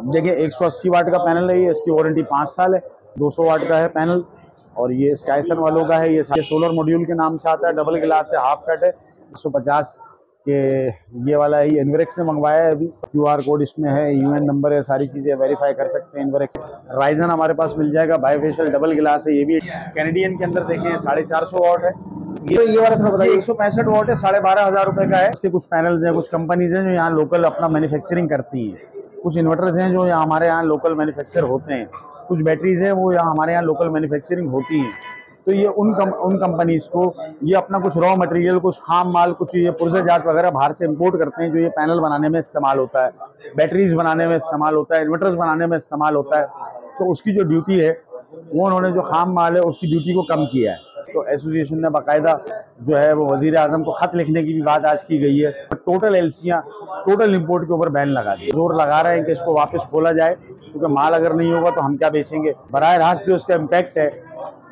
देखिए 180 वाट का पैनल है ये, इसकी वारंटी 5 साल है। 200 वाट का है पैनल और ये स्काइसन वालों का है। ये सोलर मॉड्यूल के नाम से आता है, डबल गिलास है, हाफ कट है। 150 के ये वाला है, ये इन्वेरेक्स ने मंगवाया है। अभी QR कोड इसमें है, UN नंबर है, सारी चीजें वेरीफाई कर सकते हैं। इन्वेरेक्स राइजन हमारे पास मिल जाएगा, बायोफेशियल डबल गिलास है। ये भी कैनेडियन के अंदर देखें 450 वॉट है। ये वाला थोड़ा बताइए। 165 वॉट है, 12,500 रुपए का है। इसके कुछ पैनल्स हैं, कुछ कंपनीज हैं जो यहाँ लोकल अपना मैन्युफैक्चरिंग करती हैं। कुछ इन्वर्टर्स हैं जो यहाँ हमारे यहाँ लोकल मैन्युफैक्चर होते हैं। कुछ बैटरीज हैं वो यहाँ हमारे यहाँ लोकल मैन्युफैक्चरिंग होती हैं। तो ये उन कंपनीज को ये अपना कुछ रॉ मटेरियल, कुछ खाम माल, कुछ ये पुर्जेजात वगैरह बाहर से इंपोर्ट करते हैं, जो ये पैनल बनाने में इस्तेमाल होता है, बैटरीज बनाने में इस्तेमाल होता है, इन्वर्टर्स बनाने में इस्तेमाल होता है। तो उसकी जो ड्यूटी है वो उन्होंने जो खाम माल है उसकी ड्यूटी को कम किया है। तो एसोसिएशन ने बाकायदा जो है वो वजीर आजम को खत लिखने की भी बात आज की गई है। टोटल एलसियाँ, टोटल इंपोर्ट के ऊपर बैन लगा दिया। जोर लगा रहे हैं कि इसको वापस खोला जाए, क्योंकि माल अगर नहीं होगा तो हम क्या बेचेंगे। बराह रास्त जो इसका इम्पैक्ट है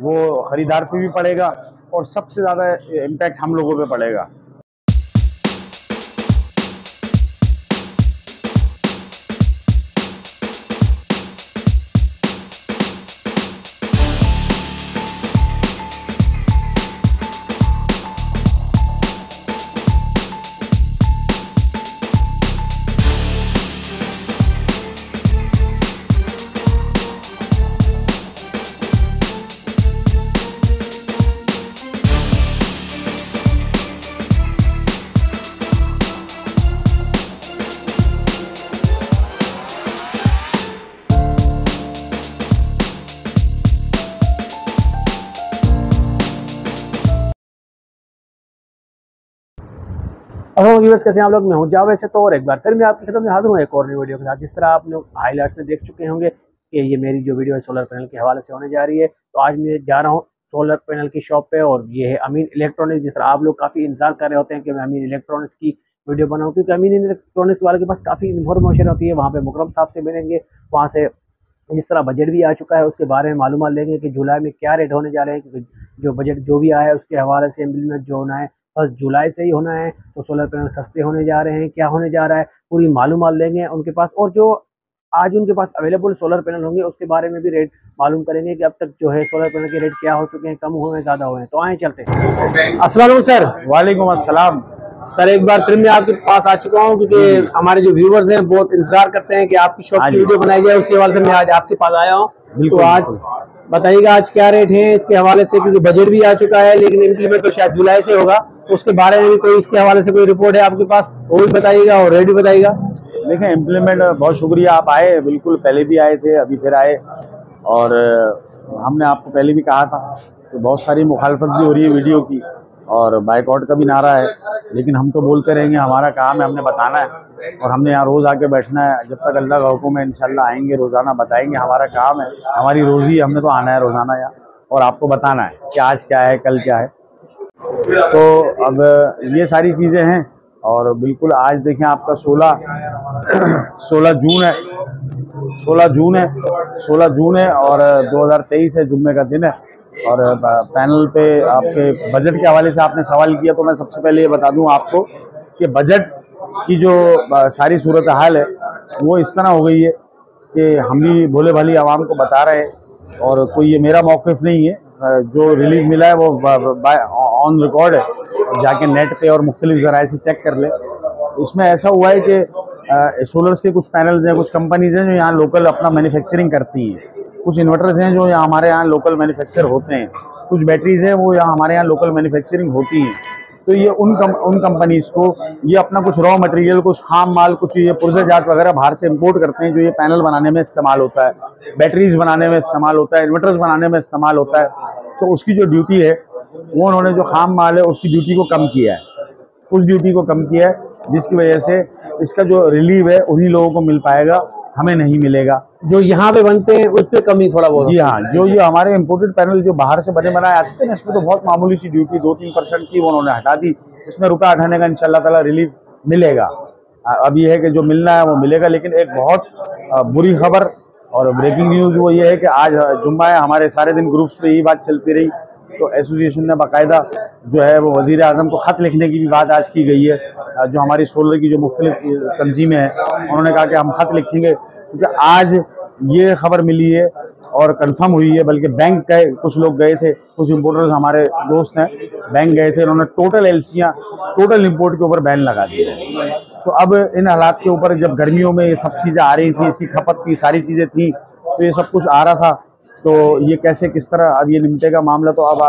वो खरीदार पे भी पड़ेगा और सबसे ज़्यादा इम्पैक्ट हम लोगों पे पड़ेगा। व्यूअर्स कैसे हैं आप लोग। मैं हूं जावेद से। तो और एक बार फिर मैं आपकी खिदमत में हाजिर हूं एक और नई वीडियो के साथ। जिस तरह आप लोग हाईलाइट्स में देख चुके होंगे कि ये मेरी जो वीडियो है सोलर पैनल के हवाले से होने जा रही है। तो आज मैं जा रहा हूं सोलर पैनल की शॉप पे और ये है अमीन इलेक्ट्रॉनिक्स। जिस तरह आप लोग काफ़ी इंतजार कर रहे होते हैं कि मैं अमीन इलेक्ट्रॉनिक्स की वीडियो बनाऊँ, क्योंकि अमीन इलेक्ट्रॉनिक्स वाले के पास काफ़ी इन्फॉर्मेशन होती है। वहाँ पर मुकरम साहब से मिलेंगे, वहाँ से जिस तरह बजट भी आ चुका है उसके बारे में मालूमात लेंगे कि जुलाई में क्या रेट होने जा रहे हैं। क्योंकि जो बजट जो भी आया है उसके हवाले से इम्प्लीमेंट जो होना है 1 जुलाई से ही होना है। तो सोलर पैनल सस्ते होने जा रहे हैं, क्या होने जा रहा है, पूरी मालूमात लेंगे उनके पास। और जो आज उनके पास अवेलेबल सोलर पैनल होंगे उसके बारे में भी रेट मालूम करेंगे कि अब तक जो है सोलर पैनल के रेट क्या हो चुके हैं, कम हुए हैं, ज़्यादा हुए हैं। तो आए चलते हैं। अस्सलाम वालेकुम सर। वालेकुम अस्सलाम सर, एक बार फिर मैं आपके पास आ चुका हूँ क्योंकि हमारे जो व्यूवर्स हैं बहुत इंतजार करते हैं कि आपकी शॉप की वीडियो बनाई जाए। उसी हवाले से मैं आज आपके पास आया हूँ। तो आज बताइएगा आज क्या रेट है इसके हवाले से, क्योंकि बजट भी आ चुका है लेकिन इम्प्लीमेंट तो शायद जुलाई से होगा। तो उसके बारे में भी कोई इसके हवाले से कोई रिपोर्ट है आपके पास, वो भी बताइएगा और रेट भी बताइएगा। देखें इम्प्लीमेंट, बहुत शुक्रिया आप आए, बिल्कुल पहले भी आए थे, अभी फिर आए। और हमने आपको पहले भी कहा था कि बहुत सारी मुखालफत भी हो रही है वीडियो की और बाइकआउट का भी नारा है, लेकिन हम तो बोलते रहेंगे, हमारा काम है, हमने बताना है। और हमने यहाँ रोज़ आके बैठना है, जब तक अल्लाह का हुक्म है इंशाल्लाह आएंगे, रोज़ाना बताएंगे। हमारा काम है, हमारी रोज़ी, हमने तो आना है रोज़ाना यहाँ और आपको बताना है कि आज क्या है, कल क्या है। तो अब ये सारी चीज़ें हैं। और बिल्कुल आज देखें आपका 16 जून है, 16 जून है और 2023 है, जुम्मे का दिन है। और पैनल पे आपके बजट के हवाले से आपने सवाल किया, तो मैं सबसे पहले ये बता दूं आपको कि बजट की जो सारी सूरत हाल है वो इस तरह हो गई है कि हम भी भोले भाली आवाम को बता रहे हैं और कोई ये मेरा मौक़िफ़ नहीं है। जो रिलीज मिला है वो ऑन रिकॉर्ड है, जाके नेट पे और मुख्तलिफ ज़राए से चेक कर ले। इसमें ऐसा हुआ है कि सोलर्स के कुछ पैनल्स हैं, कुछ कंपनीज हैं जो यहाँ लोकल अपना मैन्युफैक्चरिंग करती हैं। कुछ इन्वर्टर्स हैं जो यहाँ हमारे यहाँ लोकल मैन्युफैक्चर होते हैं। कुछ बैटरीज हैं वो यहाँ हमारे यहाँ लोकल मैन्युफैक्चरिंग होती हैं। तो ये उन कंपनीज को ये अपना कुछ रॉ मटेरियल, कुछ खाम माल, कुछ ये पुर्जेजात वगैरह बाहर से इंपोर्ट करते हैं, जो ये पैनल बनाने में इस्तेमाल होता है, बैटरीज बनाने में इस्तेमाल होता है, इन्वर्टर्स बनाने में इस्तेमाल होता है। तो उसकी जो ड्यूटी है वो उन्होंने जो खाम माल है उसकी ड्यूटी को कम किया है, उस ड्यूटी को कम किया है, जिसकी वजह से इसका जो रिलीव है उन्हीं लोगों को मिल पाएगा, हमें नहीं मिलेगा। जो यहाँ पे बनते हैं उस पर कमी थोड़ा बहुत। जी हाँ, जो ये हमारे इम्पोर्टेड पैनल जो बाहर से बने बनाए आते थे ना, इसमें तो बहुत मामूली सी ड्यूटी 2-3% की वो उन्होंने हटा दी। इसमें रुपया हटाने का इंशाल्लाह ताला रिलीफ मिलेगा। अब ये है कि जो मिलना है वो मिलेगा। लेकिन एक बहुत बुरी खबर और ब्रेकिंग न्यूज़ वो ये है कि आज जुम्मा है, हमारे सारे दिन ग्रुप्स पे यही बात चलती रही। तो एसोसिएशन ने बाकायदा जो है वो वज़ीर आज़म को ख़त लिखने की भी बात आज की गई है। जो हमारी सोलर की जो मुख्तलिफ तंजीमें हैं उन्होंने कहा कि हम ख़त लिखेंगे क्योंकि आज ये खबर मिली है और कंफर्म हुई है, बल्कि बैंक गए, कुछ लोग गए थे, कुछ इम्पोर्टर्स हमारे दोस्त हैं, बैंक गए थे, उन्होंने टोटल एलसियाँ टोटल इम्पोर्ट के ऊपर बैन लगा दिया है। तो अब इन हालात के ऊपर जब गर्मियों में ये सब चीज़ें आ रही थी, इसकी खपत की सारी चीज़ें थी, तो ये सब कुछ आ रहा था, तो ये कैसे किस तरह अब ये निपटेगा मामला। तो अब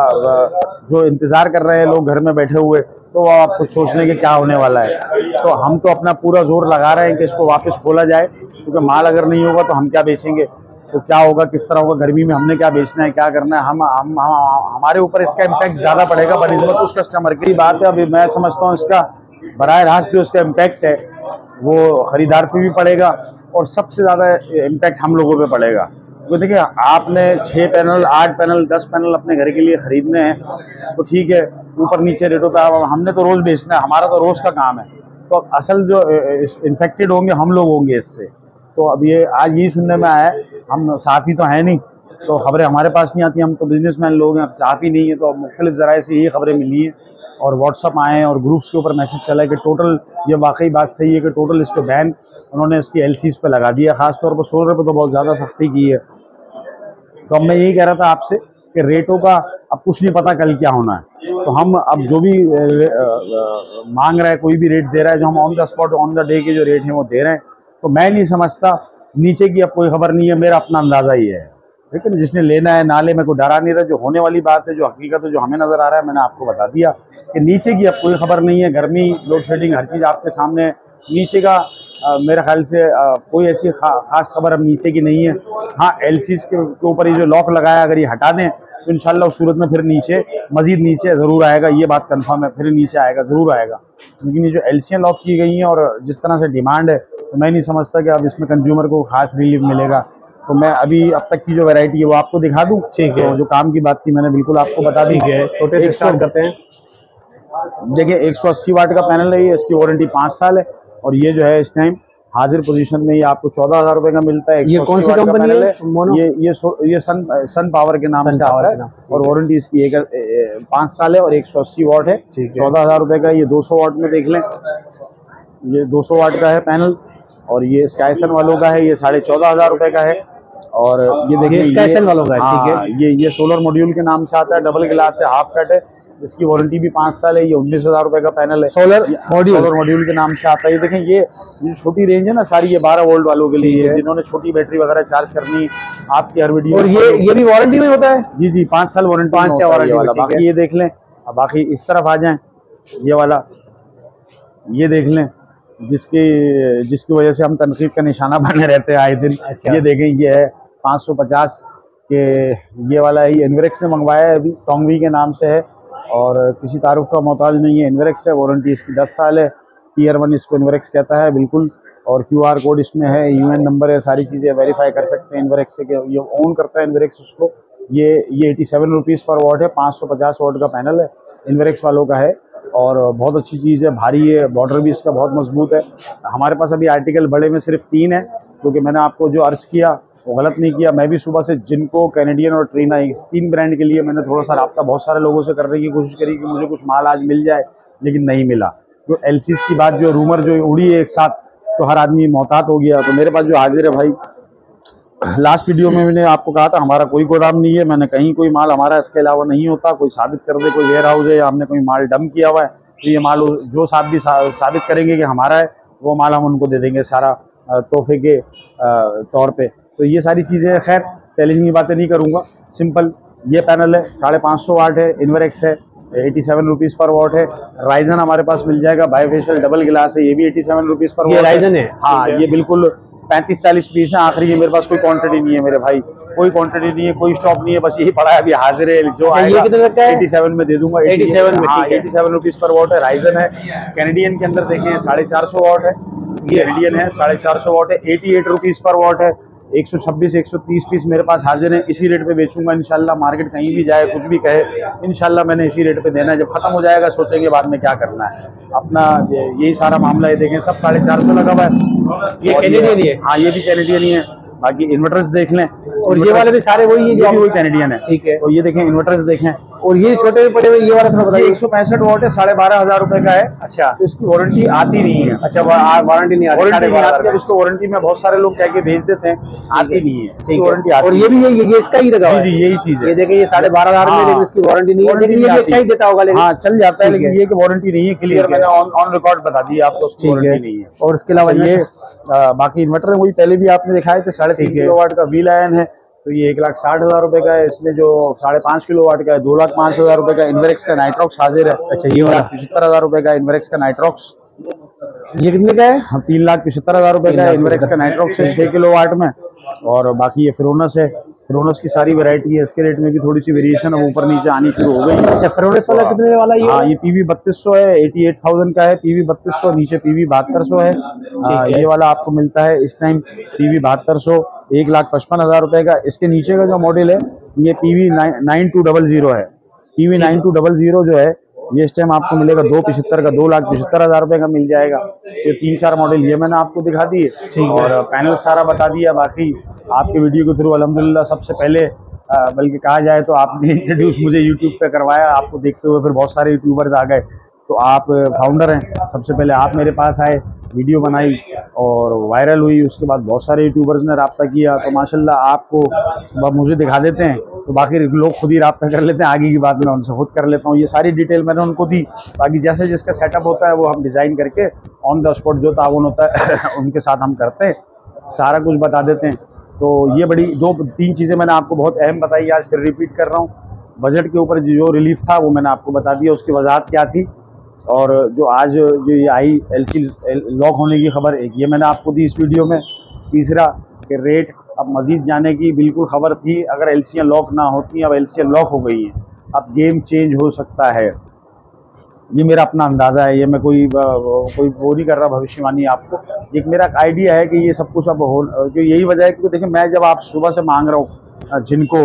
जो इंतज़ार कर रहे हैं लोग घर में बैठे हुए, तो आप कुछ सोच लें कि क्या होने वाला है। तो हम तो अपना पूरा जोर लगा रहे हैं कि इसको वापस खोला जाए, क्योंकि माल अगर नहीं होगा तो हम क्या बेचेंगे, तो क्या होगा, किस तरह होगा, गर्मी में हमने क्या बेचना है, क्या करना है, हम हमारे ऊपर इसका इम्पैक्ट ज़्यादा पड़ेगा बनिस्बत उस कस्टमर की। बात है, अभी मैं समझता हूँ इसका बराह रास्त जो इसका इम्पैक्ट है वो ख़रीदार पे भी पड़ेगा और सबसे ज़्यादा इम्पैक्ट हम लोगों पे पड़ेगा। तो देखिए, आपने 6 पैनल 8 पैनल 10 पैनल अपने घर के लिए ख़रीदने हैं, तो ठीक है, ऊपर नीचे रेटों पे हमने तो रोज़ बेचना है, हमारा तो रोज़ का काम है। तो असल जो इन्फेक्टेड होंगे हम लोग होंगे इससे। तो अब ये आज यही सुनने में आया है, हम साफ़ी तो हैं नहीं, तो खबरें हमारे पास नहीं आती, हम तो बिजनेसमैन लोग हैं, साफ़ी नहीं है, तो मुख्तलिफ ज़राए से ये खबरें मिली हैं और व्हाट्सअप आए हैं और ग्रुप्स के ऊपर मैसेज चला है कि टोटल, ये वाकई बात सही है कि टोटल इस पर बैन उन्होंने इसकी एलसीज पे लगा दिया, ख़ासतौर पर सोलर पे तो बहुत ज़्यादा सख्ती की है। तो अब मैं यही कह रहा था आपसे कि रेटों का अब कुछ नहीं पता कल क्या होना है, तो हम अब जो भी मांग रहा है, कोई भी रेट दे रहा है, जो हम on the spot on the day के जो रेट हैं वो दे रहे हैं, तो मैं नहीं समझता, नीचे की अब कोई खबर नहीं है, मेरा अपना अंदाज़ा ही है। लेकिन जिसने लेना है ना ले, मैं कोई डरा नहीं रहा। जो होने वाली बात है, जो हकीकत है, जो हमें नज़र आ रहा है, मैंने आपको बता दिया कि नीचे की अब कोई खबर नहीं है। गर्मी, लोड शेडिंग, हर चीज़ आपके सामने है। नीचे का मेरे ख्याल से कोई ऐसी खास खबर अब नीचे की नहीं है। हाँ, एलसीज के ऊपर ये जो लॉक लगाया, अगर ये हटा दें तो इंशाल्लाह उस सूरत में फिर नीचे मजीद नीचे ज़रूर आएगा, ये बात कंफर्म है, फिर नीचे आएगा, ज़रूर आएगा। लेकिन ये जो एलसीयाँ लॉक की गई हैं और जिस तरह से डिमांड है, तो मैं नहीं समझता कि अब इसमें कंज्यूमर को खास रिलीफ मिलेगा। तो मैं अभी अब तक की जो वैरायटी है वो आपको दिखा दूं। ठीक है, तो जो काम की बात थी मैंने बिल्कुल आपको बता दी है। छोटे से स्टार्ट करते हैं। देखिए, 180 वाट का पैनल है, ये इसकी वारंटी 5 साल है और ये जो है इस टाइम हाजिर पोजीशन में ये आपको 14,000 रुपए का मिलता है। ये कौन सी कंपनी है? ये सन पावर के नाम से आता है और वारंटी इसकी 5 साल है और 180 वाट है। 14,000 रुपए का। ये 200 वाट में देख लें, ये 200 वाट का है पैनल और ये स्काईसन वालों का है, ये 14,500 रुपए का है। और ये देखिए स्काईसन वालों का है। ठीक है, ये सोलर मॉड्यूल के नाम से आता है, डबल ग्लास है, हाफ कट है, इसकी वारंटी भी 5 साल है। ये 19,000 रुपए का पैनल है, सोलर मॉड्यूल के नाम से आता है। ये देखें, ये जो छोटी रेंज है ना सारी, ये 12 वोल्ट वालों के लिए, जिन्होंने छोटी बैटरी वगैरह चार्ज करनी आपकी हर वीडियो। और ये भी वारंटी में होता है? जी 5 साल वारंटी, 5 साल वारंटी वाला। बाकी ये देख लें, अब बाकी इस तरफ आ जाएं, ये वाला ये देख लें, जिसकी वजह से हम तनकीद का निशाना बने रहते हैं आए दिन। अच्छा। ये देखें, ये है 550 के, ये वाला है, ये इन्वेरेक्स ने मंगवाया है, अभी टोंगवी के नाम से है और किसी तारुफ का मोहताज नहीं है। इन्वेरेक्स है, वारंटी इसकी 10 साल है। Tier 1 इसको इन्वेरेक्स कहता है बिल्कुल। और QR कोड इसमें है, UN नंबर है, सारी चीज़ें वेरीफाई कर सकते हैं इन्वेरेक्स से कि ये ओन करता है इन्वेरेक्स उसको। ये 87 रुपीज़ पर वाट है, 550 वाट का पैनल है, इन्वेरेक्स वालों का है और बहुत अच्छी चीज़ है, भारी है, बॉर्डर भी इसका बहुत मजबूत है। हमारे पास अभी आर्टिकल बड़े में सिर्फ 3 है, क्योंकि मैंने आपको जो अर्ज़ किया वो गलत नहीं किया। मैं भी सुबह से जिनको, कैनेडियन और ट्रीना, इस 3 ब्रांड के लिए मैंने थोड़ा सा रब्ता बहुत सारे लोगों से करने की कोशिश करी कि मुझे कुछ माल आज मिल जाए, लेकिन नहीं मिला। जो एलसीज की बात, जो रूमर जो उड़ी है एक साथ, तो हर आदमी मोहतात हो गया। तो मेरे पास जो हाजिर है भाई, लास्ट वीडियो में मैंने आपको कहा था हमारा कोई गोदाम नहीं है, मैंने कहीं कोई माल हमारा इसके अलावा नहीं होता। कोई साबित कर दे, कोई वेयर हाउस है या हमने कोई माल डंप किया हुआ है, तो ये माल जो साबित करेंगे कि हमारा है, वो माल हम उनको दे देंगे सारा तोहफे के तौर पे। तो ये सारी चीज़ें, खैर चैलेंजिंग बातें नहीं करूँगा, सिंपल ये पैनल है, 550 वाट है, इन्वेरेक्स है, 87 रुपीज़ पर वाट है। राइजन हमारे पास मिल जाएगा, बाईफेशियल डबल गिलास है, ये भी 87 रुपीज़ पर वाट। राइजन है? हाँ, ये बिल्कुल 35-40 पीस है आखिरी। ये मेरे पास कोई क्वांटिटी नहीं है मेरे भाई, कोई क्वांटिटी नहीं है, कोई स्टॉक नहीं है, बस यही पड़ा है अभी हाजिर है। जो आएगा 87 में दे दूंगा, 87 में। 87 रुपीज़ पर वाट है। राइजन है, कैनेडियन के अंदर देखें 450 वाट है, ये कैनेडियन है, 450 वाट है, 88 रुपीज़ पर वाट है। 126-130 पीस मेरे पास हाजिर है, इसी रेट पे बेचूंगा इंशाल्लाह। मार्केट कहीं भी जाए, कुछ भी कहे, इंशाल्लाह मैंने इसी रेट पे देना है। जब खत्म हो जाएगा सोचेंगे बाद में क्या करना है। अपना यही सारा मामला है। देखें, सब 450 लगा हुआ है। ये कैनेडियन ही है? हाँ, ये भी कैनेडियन ही है। बाकी इन्वर्टर्स देख लें, और ये वाले भी सारे वही है, ये भी वही कैनेडियन है। ठीक है। तो ये देखें, इन्वर्टर्स देखें, और ये छोटे पड़े हुए ये वाला थोड़ा बताइए। 165 वॉट है, 12,500 रुपए का है। अच्छा, तो इसकी वारंटी आती नहीं है। अच्छा, वारंटी नहीं आती, वारंटी नहीं आती है। 12,500। उसको वारंटी में बहुत सारे लोग कह के भेज देते हैं, आती नहीं है, इसकी वारंटी आती और ये भी ये इसका ही लगा हुआ है। जी, यही चीज है। ये देखिए, ये 12,500 में, लेकिन इसकी वारंटी नहीं है, लेकिन ये भी अच्छा ही देता होगा। लेकिन हाँ, चल जाता है, लेकिन ये कि वारंटी नहीं है। क्लियर मैंने ऑन रिकॉर्ड बता दी आपको, उसकी वारंटी नहीं है। और उसके अलावा ये बाकी इन्वर्टर वही पहले भी आपने दिखाए थे, 3.5 किलोवाट का व्हील आयन है, तो ये 1,60,000 रुपए का है। इसमें जो 5.5 किलोवाट का है 2,05,000 रुपए का इन्वेरेक्स का नाइट्रॉक्स हाजिर है। अच्छा, ये वाला 75,000 रुपए का इन्वेरेक्स का नाइट्रॉक्स। ये कितने का है? 3,75,000 रुपए का इन्वेरेक्स का नाइट्रॉक्स है 6 किलोवाट में। और बाकी ये फ्रोनस है, फ्रोनस की सारी वैरायटी है। इसके रेट में भी थोड़ी सी वेरिएशन अब ऊपर नीचे आनी शुरू हो गई है। अच्छा, फ्रोनस वाला कितने वाला ये? हाँ, ये PV 3200 है, 88,000 का है। PV 3200, नीचे PV 7200 है। ये वाला आपको मिलता है इस टाइम PV 7200, 1,55,000 रुपए का। इसके नीचे का जो मॉडल है ये PV 9200 है। PV 9200 जो है ये इस टाइम आपको मिलेगा 2,75,000 का, 2,75,000 रुपए का मिल जाएगा। ये 3-4 मॉडल ये मैंने आपको दिखा दिए और पैनल सारा बता दिया। बाकी आपके वीडियो के थ्रू अल्हम्दुलिल्लाह सबसे पहले बल्कि कहा जाए तो आपने इंट्रोड्यूस मुझे यूट्यूब पे करवाया। आपको देखते हुए फिर बहुत सारे यूट्यूबर्स आ गए, तो आप फाउंडर हैं। सबसे पहले आप मेरे पास आए, वीडियो बनाई और वायरल हुई। उसके बाद बहुत सारे यूट्यूबर्स ने रब्ता किया, तो माशाल्लाह आपको मुझे दिखा देते हैं, तो बाकी लोग खुद ही रब्ता कर लेते हैं। आगे की बात मैं उनसे खुद कर लेता हूँ। ये सारी डिटेल मैंने उनको दी। बाकी जैसे जिसका सेटअप होता है वो हम डिज़ाइन करके ऑन द स्पॉट जो ताउन होता है उनके साथ हम करते हैं, सारा कुछ बता देते हैं। तो ये बड़ी 2-3 चीज़ें मैंने आपको बहुत अहम बताई, आज फिर रिपीट कर रहा हूँ। बजट के ऊपर जो रिलीफ था वो मैंने आपको बता दिया, उसकी वजाहत क्या थी। और जो आज जो ये आई LC लॉक होने की खबर, एक ये मैंने आपको दी इस वीडियो में। तीसरा कि रेट अब मज़ीद जाने की बिल्कुल खबर थी अगर LC लॉक ना होती, अब LC लॉक हो गई हैं, अब गेम चेंज हो सकता है। ये मेरा अपना अंदाज़ा है, ये मैं कोई वो नहीं कर रहा भविष्यवाणी आपको। एक मेरा आइडिया है कि ये सब कुछ अब हो, जो यही वजह है क्योंकि देखिए मैं जब आप सुबह से मांग रहा हूँ, जिनको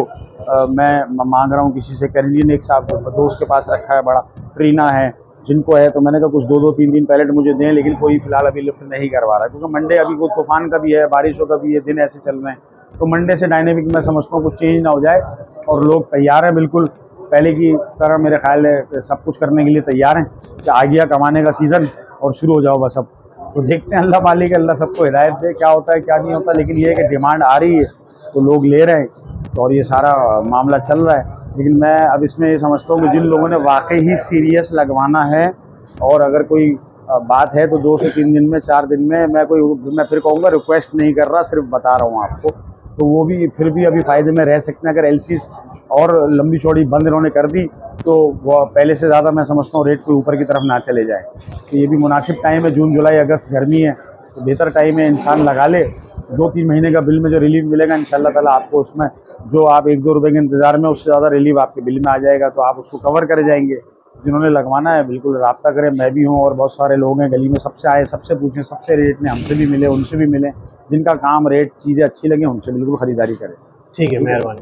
मैं मांग रहा हूँ किसी से, कैनेडियन एक साहब दोस्त के पास रखा है बड़ा, ट्रीना है, जिनको है, तो मैंने कहा कुछ 2-3 दिन पहले मुझे दें, लेकिन कोई फिलहाल अभी लिफ्ट नहीं करवा रहा क्योंकि मंडे अभी कोई तूफान का भी है, बारिशों का भी है, दिन ऐसे चल रहे हैं। तो मंडे से डायनेमिक मैं समझता हूँ कुछ चेंज ना हो जाए और लोग तैयार हैं बिल्कुल पहले की तरह। मेरे ख्याल है सब कुछ करने के लिए तैयार हैं कि आ गया कमाने का सीज़न और शुरू हो जाओ बस अब। तो देखते हैं, अल्लाह मालिक, अल्लाह सबको हिदायत दे, क्या होता है क्या नहीं होता। लेकिन ये है कि डिमांड आ रही है तो लोग ले रहे हैं और ये सारा मामला चल रहा है। लेकिन मैं अब इसमें ये समझता हूँ कि जिन लोगों ने वाकई ही सीरियस लगवाना है और अगर कोई बात है तो 2 से 3 दिन में, 4 दिन में, मैं फिर कहूँगा रिक्वेस्ट नहीं कर रहा, सिर्फ बता रहा हूँ आपको, तो वो भी फिर भी अभी फ़ायदे में रह सकते हैं। अगर LCs और लंबी चौड़ी बंद इन्होंने कर दी तो वो पहले से ज़्यादा मैं समझता हूँ रेट के ऊपर की तरफ ना चले जाए। तो ये भी मुनासिब टाइम है, जून जुलाई अगस्त गर्मी है तो बेहतर टाइम है, इंसान लगा ले। 2-3 महीने का बिल में जो रिलीफ मिलेगा इंशाल्लाह ताला आपको, उसमें जो आप 1-2 रुपये के इंतज़ार में उससे ज़्यादा रिलीफ आपके बिल में आ जाएगा, तो आप उसको कवर कर जाएंगे। जिन्होंने लगवाना है बिल्कुल रब्ता करें, मैं भी हूँ और बहुत सारे लोग हैं गली में, सबसे आए, सबसे पूछें, सबसे रेट में हमसे भी मिले, उनसे भी मिले, जिनका काम रेट चीज़ें अच्छी लगे उनसे बिल्कुल ख़रीदारी करें। ठीक है, मेहरबानी।